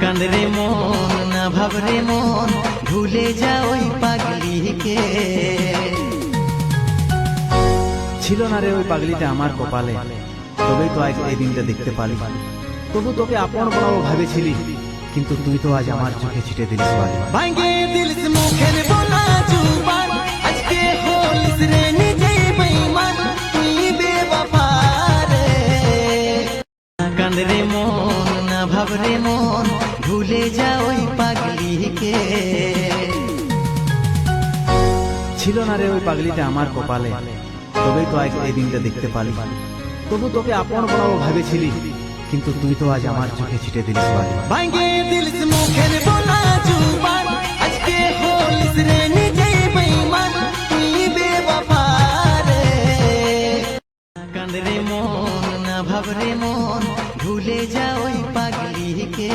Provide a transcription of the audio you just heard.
কান্দরে মন না ভাবরে মন ভুলে যা ওই পাগলিকে। ছিল না রে ওই পাগলিটা আমার কপালে, তবেই তো আজ এই দিনটা দেখতে পালি। তবু তোকে আপন বড় ভেবেছিলি, কিন্তু তুই তো আজ আমার চোখে ছিটে দিলিস বালি। ভাঙে দিলস মুখের বলা জুবান, আজকে হলিস রে নিজেই বেঈমান, তুই বেওয়াফা রে। কান্দরে মন না ভাবরে মন ভুলে যা ওই পাগলিকে। ছিল না রে ওই পাগলিটা আমার কপালে, তবেই তো আজ এই দিনটা দেখতে পালি। তবু তোকে আপন বড় ভেবেছিলি, কিন্তু তুই তো আজ আমার চোখে ছিটে দিলিস বালি। ভাঙে দিলস মুখের বলা জুবান, আজকে হলিস রে নিজেই বেঈমান, তুই বেওয়াফা রে। কান্দরে মন না ভাবরে মন ভুলে যা ওই পাগলিকে।